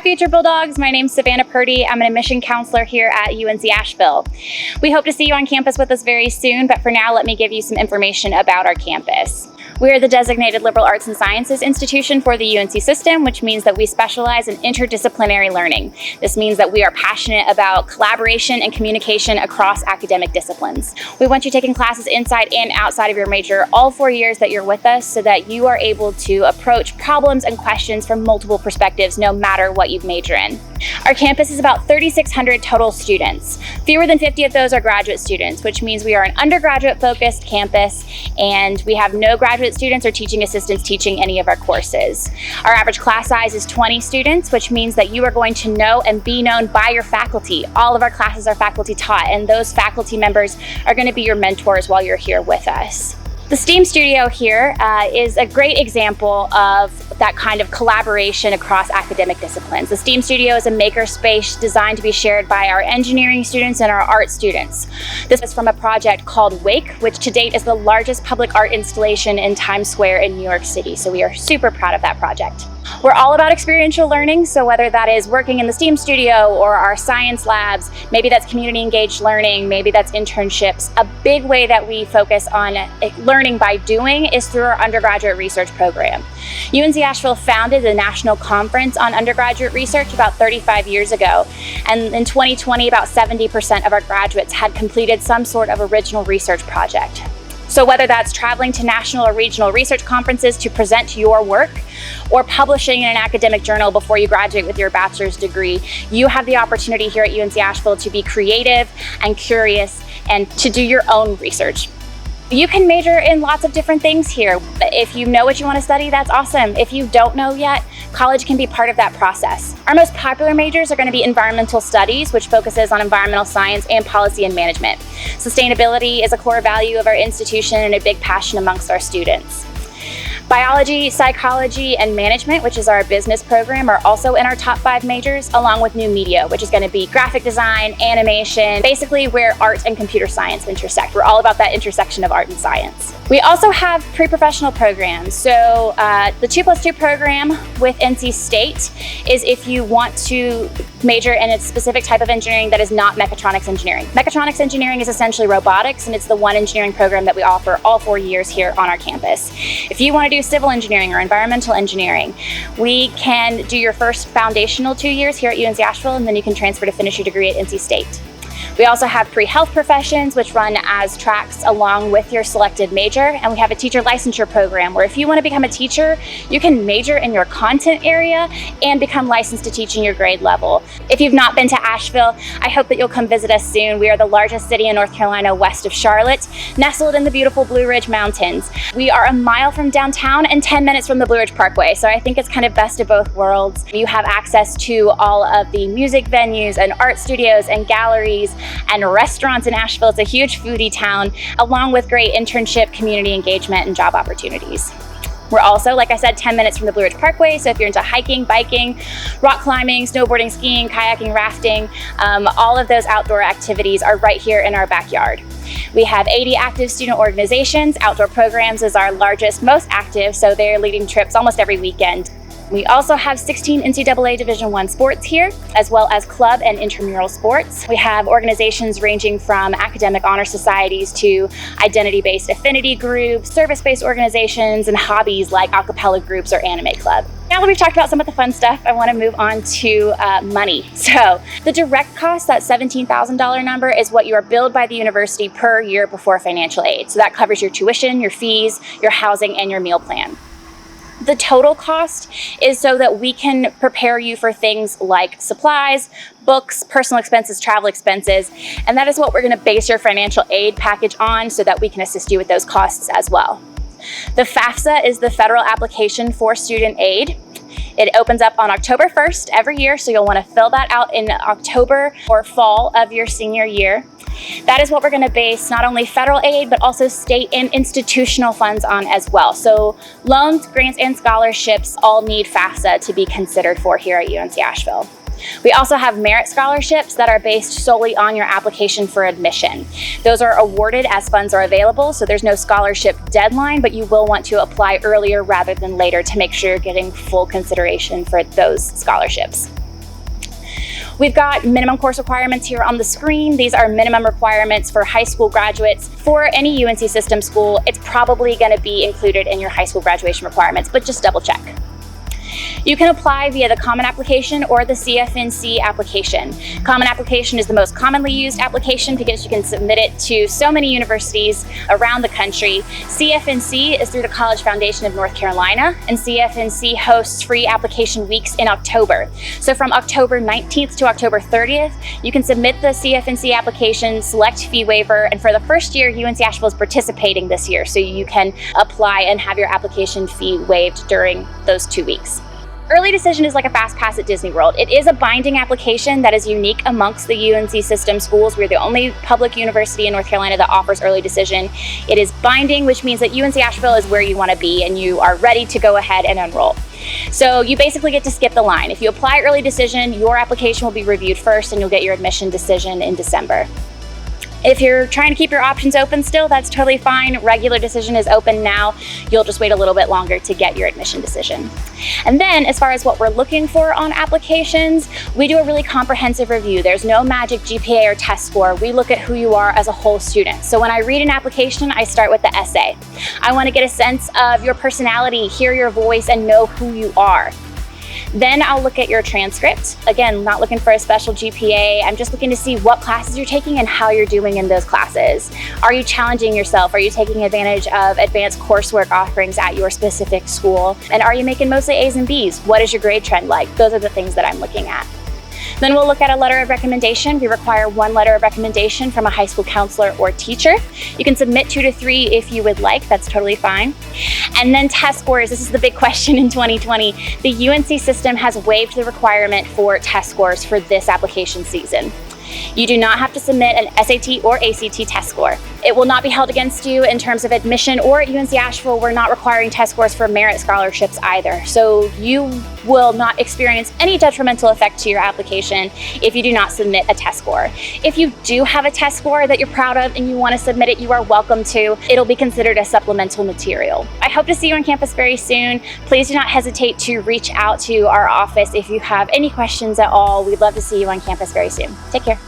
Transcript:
Future Bulldogs, my name's Savannah Purdy. I'm an admission counselor here at UNC Asheville. We hope to see you on campus with us very soon, but for now, let me give you some information about our campus. We are the designated liberal arts and sciences institution for the UNC system, which means that we specialize in interdisciplinary learning. This means that we are passionate about collaboration and communication across academic disciplines. We want you taking classes inside and outside of your major all 4 years that you're with us so that you are able to approach problems and questions from multiple perspectives no matter what you major in. Our campus is about 3,600 total students. Fewer than 50 of those are graduate students, which means we are an undergraduate-focused campus, and we have no graduate students or teaching assistants teaching any of our courses. Our average class size is 20 students, which means that you are going to know and be known by your faculty. All of our classes are faculty taught, and those faculty members are going to be your mentors while you're here with us. The STEAM studio here is a great example of that kind of collaboration across academic disciplines. The STEAM studio is a maker space designed to be shared by our engineering students and our art students. This is from a project called Wake, which to date is the largest public art installation in Times Square in New York City. So we are super proud of that project. We're all about experiential learning, so whether that is working in the STEAM studio or our science labs, maybe that's community engaged learning, maybe that's internships, a big way that we focus on learning by doing is through our undergraduate research program. UNC Asheville founded the National Conference on Undergraduate Research about 35 years ago, and in 2020 about 70% of our graduates had completed some sort of original research project. So whether that's traveling to national or regional research conferences to present your work or publishing in an academic journal before you graduate with your bachelor's degree, you have the opportunity here at UNC Asheville to be creative and curious and to do your own research. You can major in lots of different things here. If you know what you want to study, that's awesome. If you don't know yet, college can be part of that process. Our most popular majors are going to be environmental studies, which focuses on environmental science and policy and management. Sustainability is a core value of our institution and a big passion amongst our students. Biology, psychology, and management, which is our business program, are also in our top 5 majors, along with new media, which is going to be graphic design, animation, basically where art and computer science intersect. We're all about that intersection of art and science. We also have pre-professional programs. So the 2+2 program with NC State is if you want to major in a specific type of engineering that is not mechatronics engineering. Mechatronics engineering is essentially robotics, and it's the one engineering program that we offer all 4 years here on our campus. If you want to do civil engineering or environmental engineering, we can do your first foundational 2 years here at UNC Asheville, and then you can transfer to finish your degree at NC State. We also have pre-health professions, which run as tracks along with your selected major, and we have a teacher licensure program where if you want to become a teacher, you can major in your content area and become licensed to teach in your grade level. If you've not been to Asheville, I hope that you'll come visit us soon. We are the largest city in North Carolina west of Charlotte, nestled in the beautiful Blue Ridge Mountains. We are a mile from downtown and 10 minutes from the Blue Ridge Parkway, so I think it's kind of best of both worlds. You have access to all of the music venues and art studios and galleries and restaurants in Asheville. It's a huge foodie town, along with great internship, community engagement, and job opportunities. We're also, like I said, 10 minutes from the Blue Ridge Parkway, so if you're into hiking, biking, rock climbing, snowboarding, skiing, kayaking, rafting, all of those outdoor activities are right here in our backyard. We have 80 active student organizations. Outdoor programs is our largest, most active, so they're leading trips almost every weekend. We also have 16 NCAA Division I sports here, as well as club and intramural sports. We have organizations ranging from academic honor societies to identity-based affinity groups, service-based organizations, and hobbies like a cappella groups or anime club. Now that we've talked about some of the fun stuff, I want to move on to money. So the direct cost, that $17,000 number, is what you are billed by the university per year before financial aid. So that covers your tuition, your fees, your housing, and your meal plan. The total cost is so that we can prepare you for things like supplies, books, personal expenses, travel expenses, and that is what we're going to base your financial aid package on so that we can assist you with those costs as well. The FAFSA is the federal application for student aid. It opens up on October 1st every year, so you'll want to fill that out in October or fall of your senior year. That is what we're going to base not only federal aid, but also state and institutional funds on as well. So loans, grants, and scholarships all need FAFSA to be considered for here at UNC Asheville. We also have merit scholarships that are based solely on your application for admission. Those are awarded as funds are available, so there's no scholarship deadline, but you will want to apply earlier rather than later to make sure you're getting full consideration for those scholarships. We've got minimum course requirements here on the screen. These are minimum requirements for high school graduates. For any UNC system school, it's probably going to be included in your high school graduation requirements, but just double check. You can apply via the Common Application or the CFNC application. Common Application is the most commonly used application because you can submit it to so many universities around the country. CFNC is through the College Foundation of North Carolina, and CFNC hosts free application weeks in October. So from October 19th to October 30th, you can submit the CFNC application, select fee waiver, and for the first year, UNC Asheville is participating this year, so you can apply and have your application fee waived during those 2 weeks. Early decision is like a fast pass at Disney World. It is a binding application that is unique amongst the UNC system schools. We're the only public university in North Carolina that offers early decision. It is binding, which means that UNC Asheville is where you want to be and you are ready to go ahead and enroll. So you basically get to skip the line. If you apply early decision, your application will be reviewed first and you'll get your admission decision in December. If you're trying to keep your options open still, that's totally fine. Regular decision is open now. You'll just wait a little bit longer to get your admission decision. And then as far as what we're looking for on applications, we do a really comprehensive review. There's no magic GPA or test score. We look at who you are as a whole student. So when I read an application, I start with the essay. I want to get a sense of your personality, hear your voice, and know who you are. Then I'll look at your transcript. Again, not looking for a special GPA. I'm just looking to see what classes you're taking and how you're doing in those classes. Are you challenging yourself? Are you taking advantage of advanced coursework offerings at your specific school? And are you making mostly A's and B's? What is your grade trend like? Those are the things that I'm looking at. Then we'll look at a letter of recommendation. We require 1 letter of recommendation from a high school counselor or teacher. You can submit 2 to 3 if you would like, that's totally fine. And then test scores, this is the big question in 2020. The UNC system has waived the requirement for test scores for this application season. You do not have to submit an SAT or ACT test score. It will not be held against you in terms of admission, or at UNC Asheville, we're not requiring test scores for merit scholarships either. So you will not experience any detrimental effect to your application if you do not submit a test score. If you do have a test score that you're proud of and you want to submit it, you are welcome to. It'll be considered a supplemental material. I hope to see you on campus very soon. Please do not hesitate to reach out to our office if you have any questions at all. We'd love to see you on campus very soon. Take care.